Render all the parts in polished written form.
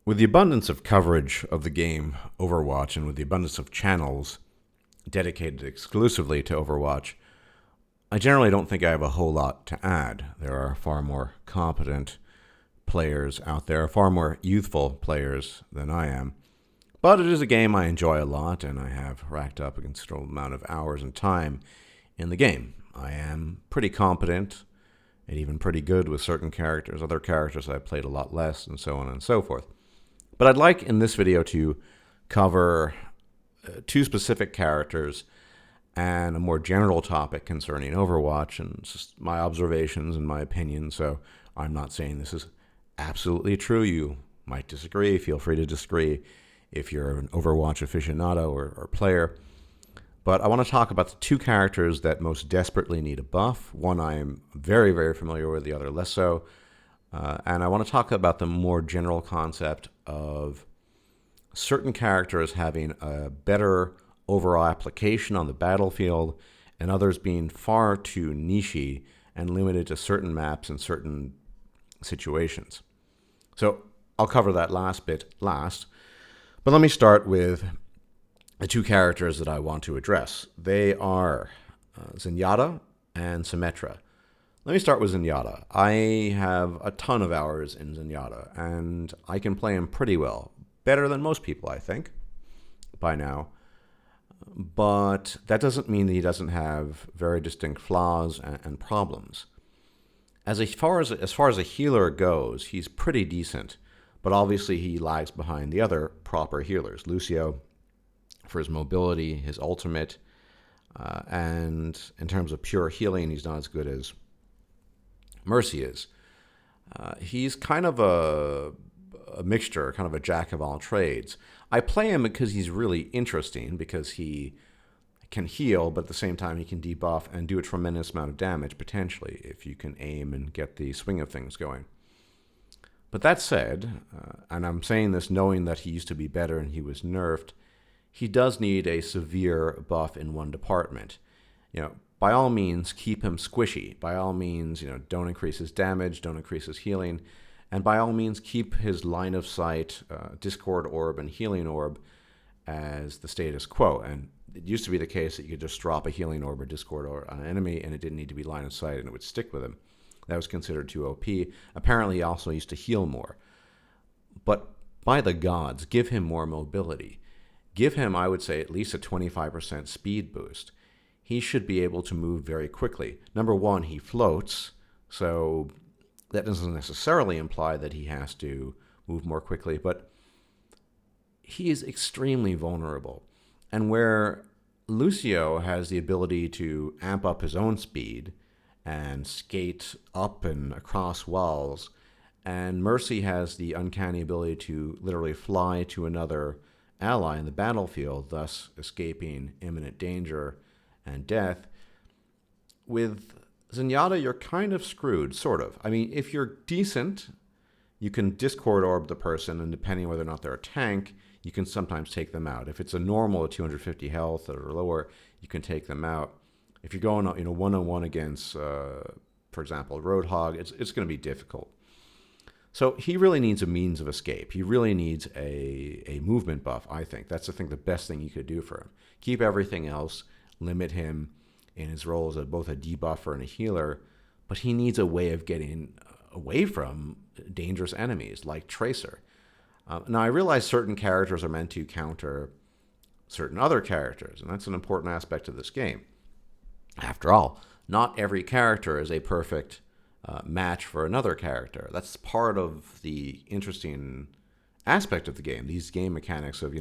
With the abundance of coverage of the game Overwatch and with the abundance of channels dedicated exclusively to Overwatch, I generally don't think I have a whole lot to add. There are far more competent players out there, far more youthful players than I am. But it is a game I enjoy a lot, and I have racked up a considerable amount of hours and time in the game. I am pretty competent and even pretty good with certain characters. Other characters I've played a lot less, and so on and so forth. But I'd like in this video to cover two specific characters and a more general topic concerning Overwatch and just my observations and my opinion. So I'm not saying this is absolutely true. You might disagree. Feel free to disagree if you're an Overwatch aficionado or player. But I want to talk about the two characters that most desperately need a buff. One I am very, very familiar with, the other less so. And I want to talk about the more general concept of certain characters having a better overall application on the battlefield and others being far too niche and limited to certain maps and certain situations. So I'll cover that last bit last. But let me start with the two characters that I want to address. They are Zenyatta and Symetra. Let me start with Zenyatta. I have a ton of hours in Zenyatta, and I can play him pretty well. Better than most people, I think, by now. But that doesn't mean that he doesn't have very distinct flaws and problems. As far as a healer goes, he's pretty decent, but obviously he lags behind the other proper healers. Lucio, for his mobility, his ultimate, and in terms of pure healing, he's not as good as Mercy is. He's kind of a mixture, kind of a jack of all trades. I play him because he's really interesting, because he can heal, but at the same time he can debuff and do a tremendous amount of damage, potentially, if you can aim and get the swing of things going. But that said, and I'm saying this knowing that he used to be better and he was nerfed, he does need a severe buff in one department. By all means, keep him squishy. By all means, don't increase his damage, don't increase his healing, and by all means, keep his line of sight, Discord Orb and Healing Orb as the status quo. And it used to be the case that you could just drop a Healing Orb or Discord Orb on an enemy, and it didn't need to be line of sight, and it would stick with him. That was considered too OP. Apparently, he also used to heal more. But by the gods, give him more mobility. Give him, I would say, at least a 25% speed boost. He should be able to move very quickly. Number one, he floats, so that doesn't necessarily imply that he has to move more quickly, but he is extremely vulnerable. And where Lucio has the ability to amp up his own speed and skate up and across walls, and Mercy has the uncanny ability to literally fly to another ally in the battlefield, thus escaping imminent danger and death. With Zenyatta, you're kind of screwed, sort of. I mean, if you're decent, you can Discord Orb the person, and depending whether or not they're a tank, you can sometimes take them out. If it's a normal at 250 health or lower, you can take them out. If you're going one-on-one against, for example, Roadhog, it's going to be difficult. So he really needs a means of escape. He really needs a movement buff, I think. That's, the best thing you could do for him. Keep everything else, limit him in his role as both a debuffer and a healer, but he needs a way of getting away from dangerous enemies like Tracer. Now, I realize certain characters are meant to counter certain other characters, and that's an important aspect of this game. After all, not every character is a perfect match for another character. That's part of the interesting aspect of the game, these game mechanics of,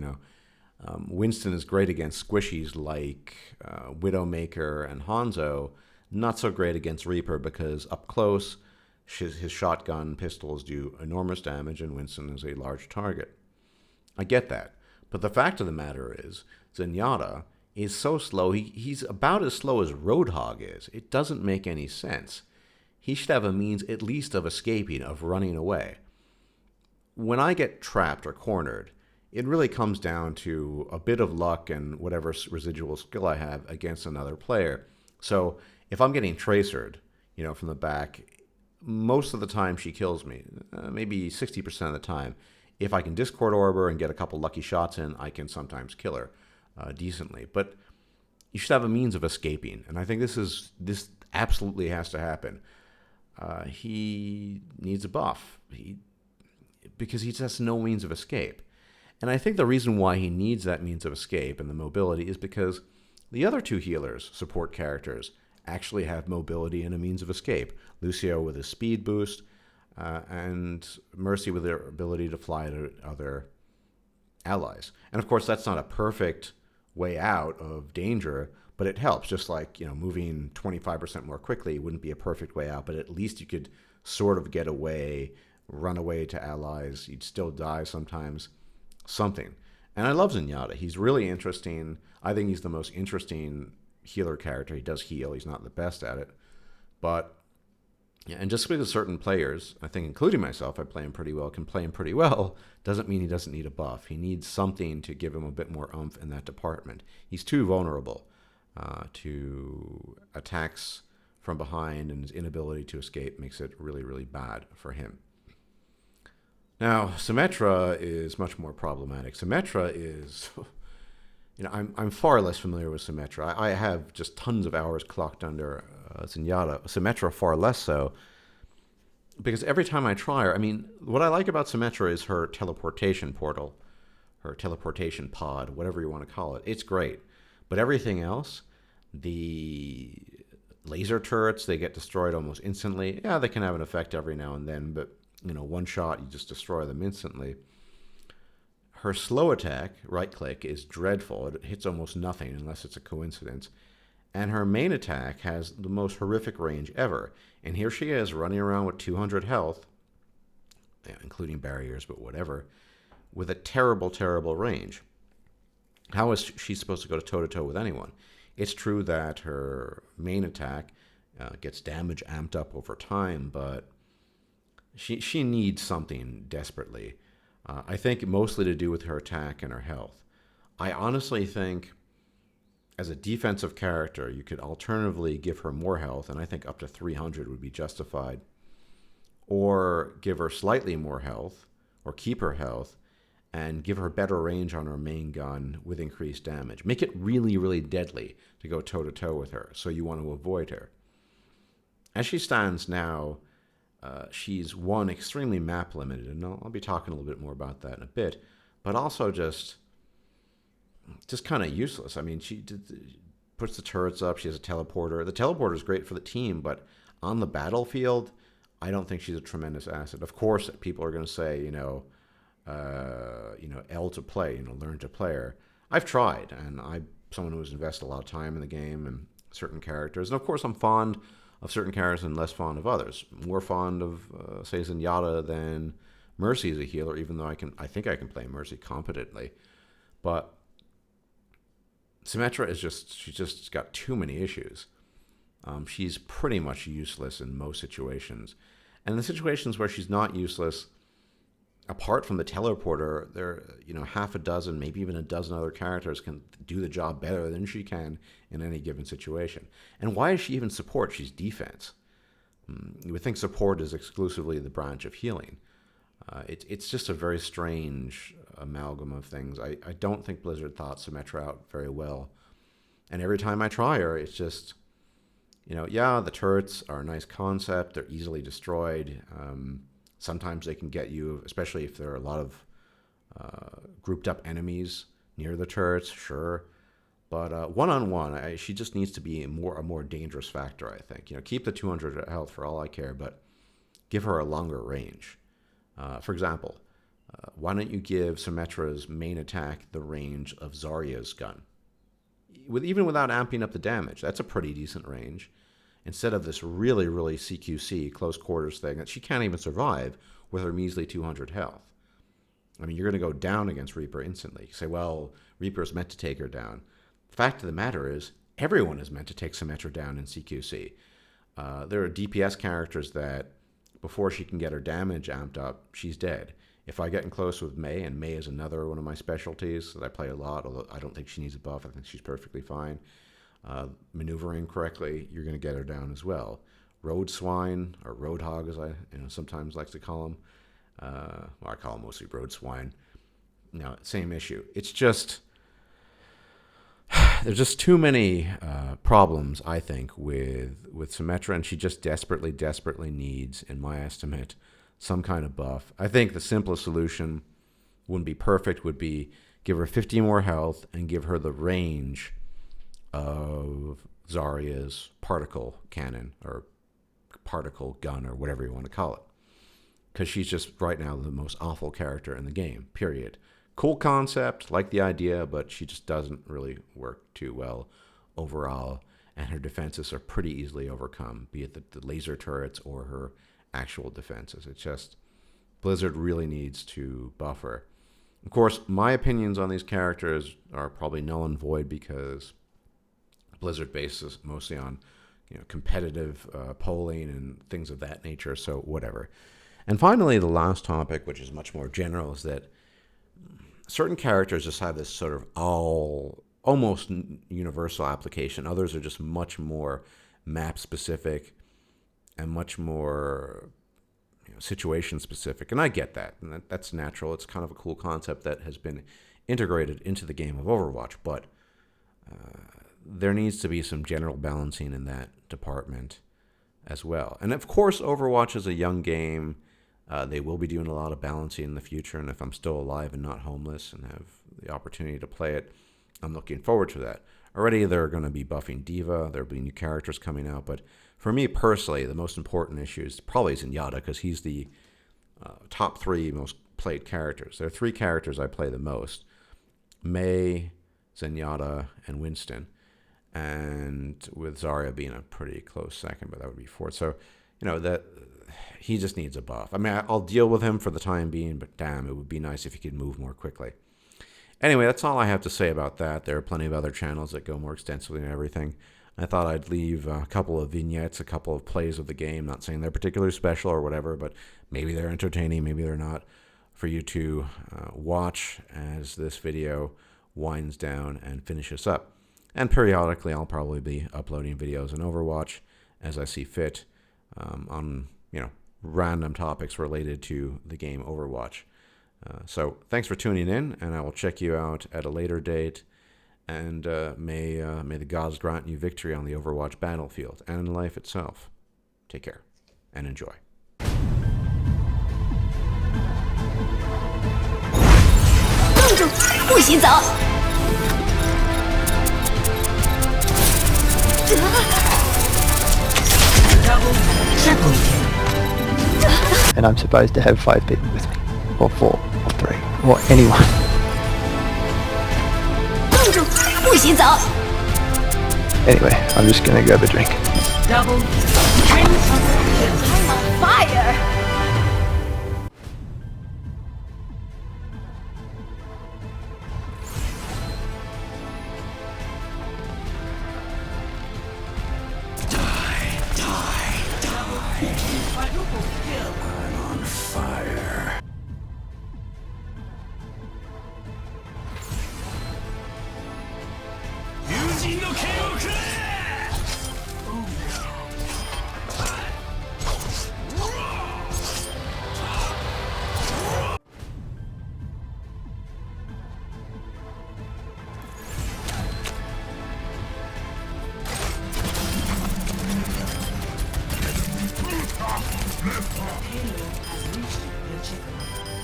Winston is great against squishies like Widowmaker and Hanzo, not so great against Reaper because up close, his shotgun pistols do enormous damage and Winston is a large target. I get that. But the fact of the matter is, Zenyatta is so slow, he's about as slow as Roadhog is. It doesn't make any sense. He should have a means at least of escaping, of running away. When I get trapped or cornered, it really comes down to a bit of luck and whatever residual skill I have against another player. So if I'm getting tracered, from the back, most of the time she kills me, maybe 60% of the time. if I can Discord Orb her and get a couple lucky shots in, I can sometimes kill her decently. But you should have a means of escaping, and I think this absolutely has to happen. He needs a buff because he just has no means of escape. And I think the reason why he needs that means of escape and the mobility is because the other two healers, support characters, actually have mobility and a means of escape. Lucio with his speed boost, and Mercy with their ability to fly to other allies. And of course, that's not a perfect way out of danger, but it helps. Just like, moving 25% more quickly wouldn't be a perfect way out, but at least you could sort of get away, run away to allies. You'd still die sometimes. Something. And I love Zenyatta. He's really interesting. I think he's the most interesting healer character. He does heal. He's not the best at it. But, yeah, and just because certain players, I think including myself, I play him pretty well, can play him pretty well, doesn't mean he doesn't need a buff. He needs something to give him a bit more oomph in that department. He's too vulnerable to attacks from behind, and his inability to escape makes it really, really bad for him. Now, Symmetra is much more problematic. Symmetra is, I'm far less familiar with Symmetra. I have just tons of hours clocked under Zenyatta. Symmetra far less so, because every time I try her, what I like about Symmetra is her teleportation portal, her teleportation pod, whatever you want to call it. It's great. But everything else, the laser turrets, they get destroyed almost instantly. Yeah, they can have an effect every now and then, but one shot, you just destroy them instantly. Her slow attack, right click, is dreadful. It hits almost nothing unless it's a coincidence. And her main attack has the most horrific range ever. And here she is running around with 200 health, including barriers, but whatever, with a terrible, terrible range. How is she supposed to go toe-to-toe with anyone? It's true that her main attack gets damage amped up over time, but she needs something desperately. I think mostly to do with her attack and her health. I honestly think as a defensive character, you could alternatively give her more health, and I think up to 300 would be justified, or give her slightly more health, or keep her health, and give her better range on her main gun with increased damage. Make it really, really deadly to go toe-to-toe with her, so you want to avoid her. As she stands now, she's one, extremely map limited, and I'll be talking a little bit more about that in a bit, but also just kind of useless. She puts the turrets up, she has a teleporter. The teleporter is great for the team, but on the battlefield, I don't think she's a tremendous asset. Of course, people are going to say, L to play, learn to play her. I've tried, and I'm someone who's invested a lot of time in the game and certain characters, and of course I'm fond of certain characters and less fond of others. More fond of, say, Zenyatta than Mercy as a healer, even though I think I can play Mercy competently. But Symmetra she's just got too many issues. She's pretty much useless in most situations. And the situations where she's not useless, apart from the teleporter, there half a dozen, maybe even a dozen other characters can do the job better than she can in any given situation. And why is she even support? She's defense. You would think support is exclusively the branch of healing. It's just a very strange amalgam of things. I don't think Blizzard thought Symmetra out very well. And every time I try her, it's just, the turrets are a nice concept. They're easily destroyed. Sometimes they can get you, especially if there are a lot of grouped up enemies near the turrets, sure. But one-on-one, she just needs to be a more dangerous factor, I think. Keep the 200 health for all I care, but give her a longer range. For example, why don't you give Symmetra's main attack the range of Zarya's gun? Even without amping up the damage, that's a pretty decent range. Instead of this really, really CQC, close quarters thing that she can't even survive with her measly 200 health. You're going to go down against Reaper instantly. You say, well, Reaper's meant to take her down. The fact of the matter is, everyone is meant to take Symmetra down in CQC. There are DPS characters that, before she can get her damage amped up, she's dead. If I get in close with Mei, and Mei is another one of my specialties that I play a lot, although I don't think she needs a buff. I think she's perfectly fine. Maneuvering correctly, you're going to get her down as well. Road swine, or roadhog as I sometimes like to call them, Well, I call them mostly road swine. No, same issue. It's just there's just too many problems, I think, with Symmetra, and she just desperately needs, in my estimate, some kind of buff. I think the simplest solution wouldn't be perfect, would be give her 50 more health and give her the range of Zarya's particle cannon or particle gun or whatever you want to call it. Because she's just right now the most awful character in the game, period. Cool concept, like the idea, but she just doesn't really work too well overall, and her defenses are pretty easily overcome, be it the laser turrets or her actual defenses. It's just Blizzard really needs to buff her. Of course, my opinions on these characters are probably null and void because Blizzard bases mostly on competitive polling and things of that nature, so whatever. And finally, the last topic, which is much more general, is that certain characters just have this sort of almost universal application. Others are just much more map specific and much more situation specific. And I get that. And that's natural. It's kind of a cool concept that has been integrated into the game of Overwatch. But there needs to be some general balancing in that department as well. And of course, Overwatch is a young game. They will be doing a lot of balancing in the future, and if I'm still alive and not homeless and have the opportunity to play it, I'm looking forward to that. Already they're going to be buffing D.Va, there'll be new characters coming out, but for me personally, the most important issue is probably Zenyatta, because he's the top 3 most played characters. There are 3 characters I play the most: Mei, Zenyatta, and Winston, and with Zarya being a pretty close second, but that would be 4th. So, that he just needs a buff. I mean, I'll deal with him for the time being, but damn, it would be nice if he could move more quickly. Anyway, that's all I have to say about that. There are plenty of other channels that go more extensively and everything. I thought I'd leave a couple of vignettes, a couple of plays of the game, not saying they're particularly special or whatever, but maybe they're entertaining, maybe they're not, for you to watch as this video winds down and finishes up. And periodically, I'll probably be uploading videos on Overwatch as I see fit on, random topics related to the game Overwatch. So thanks for tuning in, and I will check you out at a later date. And may the gods grant you victory on the Overwatch battlefield and in life itself. Take care and enjoy. 愣住，不许走！ And I'm supposed to have 5 people with me, or 4, or 3, or anyone. 愣住，不许走！ Anyway, I'm just gonna grab a drink. Double. I'm on fire. I'm on fire.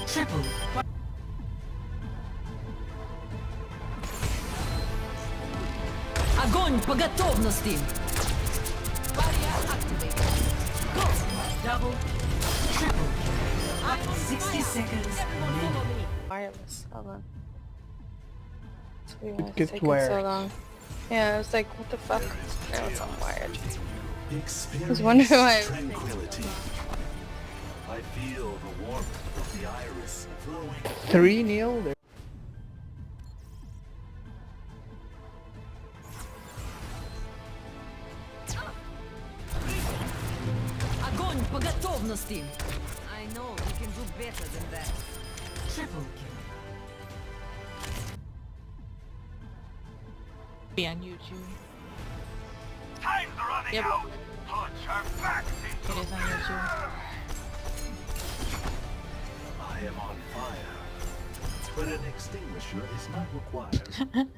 Triple. Огонь по готовности! Go! Double. Triple. 60 seconds. Wireless. Hold on. That's weird. It's Good taking wire. so long. Yeah, I was like, what the fuck? Now it's on wired. I was wondering why. Tranquility. I feel the warmth of the iris flowing. 3-0. Огонь по готовности! I know we can do better than that. Triple kill. Be on YouTube. Time's running Yep. out. Put your back It is on YouTube. I am on fire, but an extinguisher is not required.